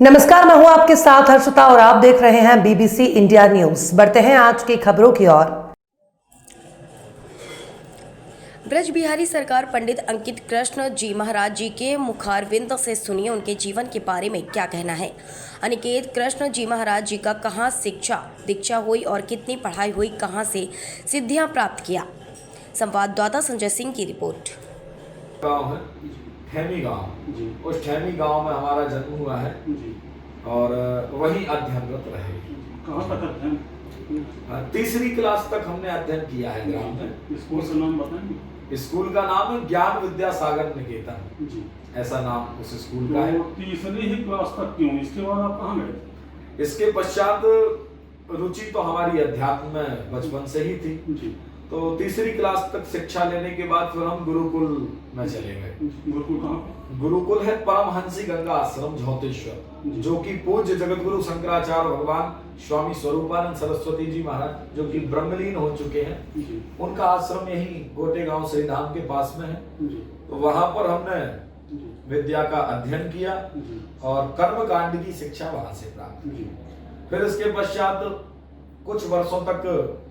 नमस्कार, मैं हूं आपके साथ हर्षिता और आप देख रहे हैं बीबीसी इंडिया न्यूज। बढ़ते हैं आज की खबरों की ओर। ब्रज बिहारी सरकार पंडित अंकित कृष्ण जी महाराज जी के मुखारविंद से सुनिए उनके जीवन के बारे में क्या कहना है। अनिकेत कृष्ण जी महाराज जी का कहाँ शिक्षा दीक्षा हुई और कितनी पढ़ाई हुई, कहाँ से सिद्धियां प्राप्त किया। संवाददाता संजय सिंह की रिपोर्ट। गाँव है ठैमी गाँव, उस ठैमी गाँव में हमारा जन्म हुआ है और वहीं अध्ययनरत रहे। कहाँ तक अध्ययन? तीसरी क्लास तक हमने अध्ययन किया है ग्राम में। स्कूल का नाम बताएंगे? स्कूल का नाम है ज्ञान विद्यासागर निकेतन जी, ऐसा नाम उस स्कूल का है। तीसरी ही क्लास तक क्यों? इसके बाद आप कहाँ गए? इसके पश्चात रुचि तो हमारी अध्यात्म में बचपन से ही थी, जी, तो तीसरी क्लास तक शिक्षा लेने के बाद फिर हम गुरुकुल में चले गए। गुरुकुल कहाँ पे? गुरुकुल है परमहंसी गंगा आश्रम झौतेश्वर, जो कि पूज्य जगतगुरु शंकराचार्य भगवान स्वामी स्वरूपानंद सरस्वती जी महाराज, जो कि ब्रह्मलीन हो चुके हैं, जी, उनका आश्रम यही गोटे गांव श्री धाम के पास में है। जी, तो वहां पर हमने जी, विद्या का अध्ययन किया जी, और कर्म कांड की शिक्षा वहां से प्राप्त की। जी, फिर इसके पश्चात कुछ वर्षों तक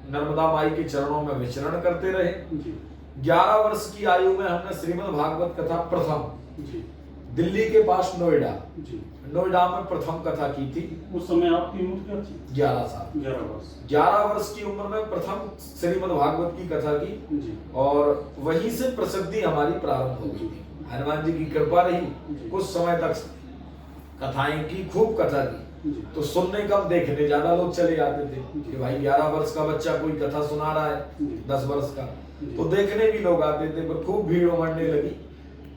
नर्मदा माई के चरणों में विचरण करते रहे। जी, 11 वर्ष की आयु में हमने श्रीमद् भागवत कथा प्रथम जी, दिल्ली के पास नोएडा जी। में प्रथम कथा की थी। उस समय आपकी उम्र क्या थी? 11 साल 11 वर्ष। 11 वर्ष की उम्र में प्रथम श्रीमद् भागवत की कथा की जी, और वहीं से प्रसिद्धि हमारी प्रारंभ हो गई थी। हनुमान जी की कृपा रही, कुछ समय तक कथाएं की, खूब कथा की। जी, तो सुनने कम, देखने ज्यादा लोग चले जाते थे कि भाई 11 वर्ष का बच्चा कोई कथा सुना रहा है, 10 वर्ष का, तो देखने भी लोग आते थे। पर खूब भीड़ उमड़ने लगी,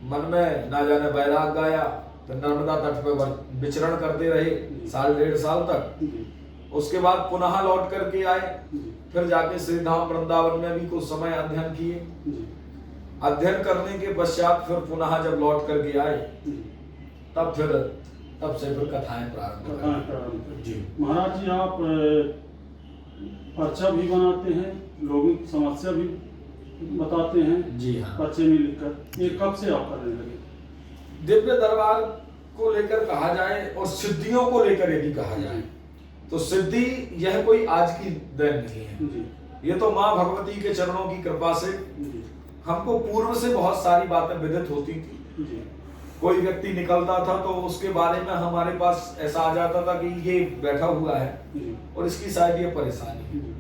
मन में ना जाने बैराग आया। तो नर्मदा तट पर विचरण करते रहे साल डेढ़ साल तक। जी, उसके बाद पुनः लौट करके आए, जी, फिर जाके श्री धाम वृंदावन में भी कुछ समय अध्ययन किए। जी, अध्ययन करने के पश्चात फिर पुनः जब लौट करके आए, जी। तब से फिर कथाएं प्रारंभ कथाएं करें। प्रारंभ करें। जी महाराज जी, आप पर्चा भी बनाते हैं, लोगों की समस्या भी बताते हैं जी हाँ। पर्चे में लिखकर। ये कब से आप करने लगे? दिव्य दरबार को लेकर कहा जाए और सिद्धियों को लेकर यदि कहा जाए तो सिद्धि यह कोई आज की देन नहीं है। जी, ये तो माँ भगवती के चरणों की कृपा से जी, हमको पूर्व से बहुत सारी बातें विदित होती थी। जी, कोई व्यक्ति निकलता था तो उसके बारे में हमारे पास ऐसा आ जाता था कि ये बैठा हुआ है जी, और इसकी शायद ये परेशानी है। जी,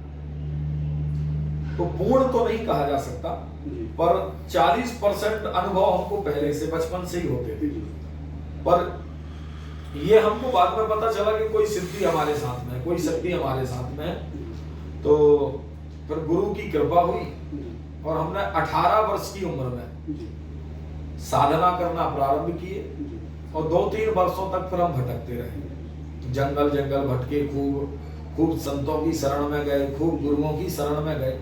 तो पूर्ण तो नहीं कहा जा सकता, जी, पर 40% अनुभव हमको पहले से बचपन से ही होते थे। जी, पर ये हमको बाद में पता चला कि कोई सिद्धि हमारे साथ में है, कोई शक्ति हमारे साथ में है। तो फिर गुरु की कृपा हुई और हमने 18 वर्ष की उम्र में जी, साधना करना प्रारंभ किए जी, और 2-3 वर्षों तक फिर हम भटकते रहे। जंगल जंगल भटके, खूब संतों की शरण में गए, खूब गुरुओं की शरण में गए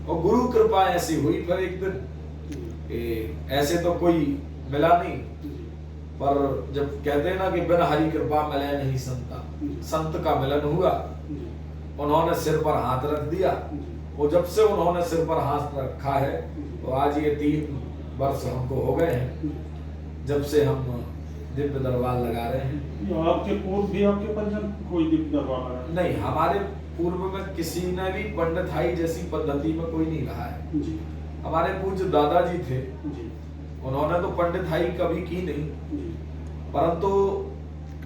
और गुरु कृपा ऐसी हुई। फिर एक दिन ऐसे तो कोई मिला नहीं, पर जब कहते हैं ना कि बिन हरि कृपा मिले नहीं संता, संत का मिलन हुआ। उन्होंने सिर पर हाथ रख दिया और जब से उन्होंने सिर पर हाथ रखा है तो आज ये 3 वर्ष हमको हो गए हैं जब से हम दिव्य दरबार लगा रहे हैं। आपके पूर्व भी आपके परिजन कोई दिव्य दरबार लगा? नहीं, हमारे पूर्व में किसी ने भी पंडिताई जैसी पद्धति में कोई नहीं रहा है। जी, हमारे पूज्य दादाजी थे, जी, उन्होंने तो पंडिताई कभी की नहीं, जी, परंतु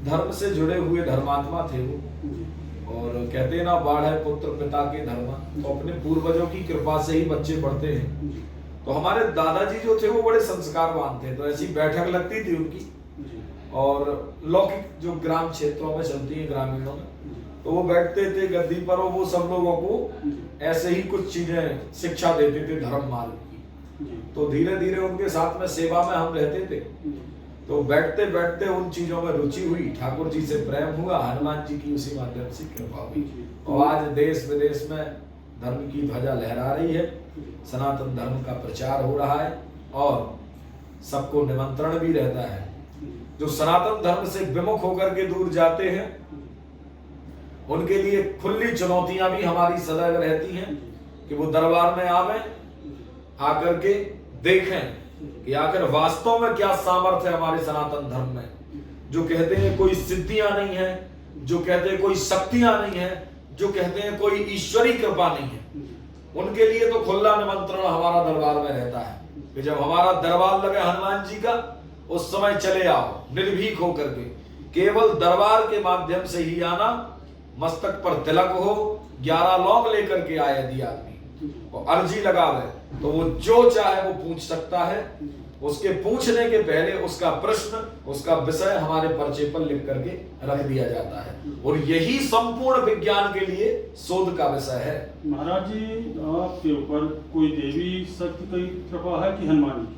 धर्म से जुड़े हुए धर्मात्मा थे वो। जी, और कहते हैं ना, बाढ़ है पुत्र पिता के धर्म, तो अपने पूर्वजों की कृपा से ही बच्चे बढ़ते हैं। जी, तो हमारे दादाजी जो थे वो बड़े संस्कारवान थे, तो ऐसी बैठक लगती थी उनकी। जी, और लौकिक जो ग्राम क्षेत्रों में चलती है, ग्रामीणों में, जी, तो वो बैठते थे गद्दी पर और वो सब लोगों को जी, ऐसे ही कुछ चीजें शिक्षा देते थे धर्म मार्ग की। जी, तो धीरे धीरे उनके साथ में सेवा में हम रहते थे। जी, तो बैठते बैठते उन चीजों में रुचि हुई, ठाकुर जी से प्रेम हुआ, हनुमान जी की उसी माध्यम से कृपा हुई और आज देश विदेश में धर्म की ध्वजा लहरा रही है, सनातन धर्म का प्रचार हो रहा है और सबको निमंत्रण भी रहता है। जो सनातन धर्म से विमुख होकर के दूर जाते हैं उनके लिए खुली चुनौतियां भी हमारी सदैव रहती हैं कि वो दरबार में आवे, आकर के देखें कि आखिर वास्तव में क्या सामर्थ्य है हमारे सनातन धर्म में। जो कहते हैं कोई सिद्धियां नहीं है, जो कहते हैं कोई शक्तियां नहीं है, जो कहते हैं कोई ईश्वरी कृपा नहीं है, उनके लिए तो खुला निमंत्रण हमारा दरबार में रहता है कि जब हमारा दरबार लगे हनुमान जी का, उस समय चले आओ निर्भीक होकर के। केवल दरबार के माध्यम से ही आना, मस्तक पर तिलक हो, 11 लौंग लेकर के आए यदि आदमी और अर्जी लगावे तो वो जो चाहे वो पूछ सकता है। उसके पूछने के पहले उसका प्रश्न, उसका विषय हमारे पर्चे पर लिख करके रख दिया जाता है, और यही संपूर्ण विज्ञान के लिए शोध का विषय है। महाराज जी, आपके ऊपर कोई देवी शक्ति की कृपा है कि हनुमान जी?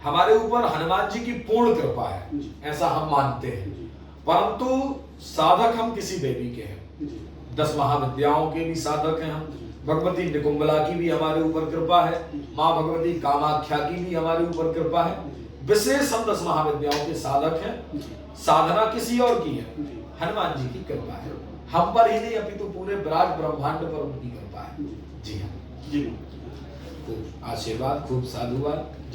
हमारे ऊपर हनुमान जी की पूर्ण कृपा है, जी। ऐसा हम मानते हैं, जी। परंतु साधक हम किसी देवी के हैं। जी। 10 महाविद्याओं के भी साधक हैं हम। भगवती निकुंबला की भी हमारे ऊपर कृपा है, माँ भगवती कामाख्या की भी हमारे ऊपर कृपा है। विशेष हम 10 महाविद्याओं के साधक हैं। साधना किसी और की है, हनुमान जी की कृपा है। हम पर ही नहीं अपितु पूरे विराट ब्रह्मांड पर उनकी कृपा है। जी हाँ, जी। खूब आशीर्वाद, खूब साधुवाद।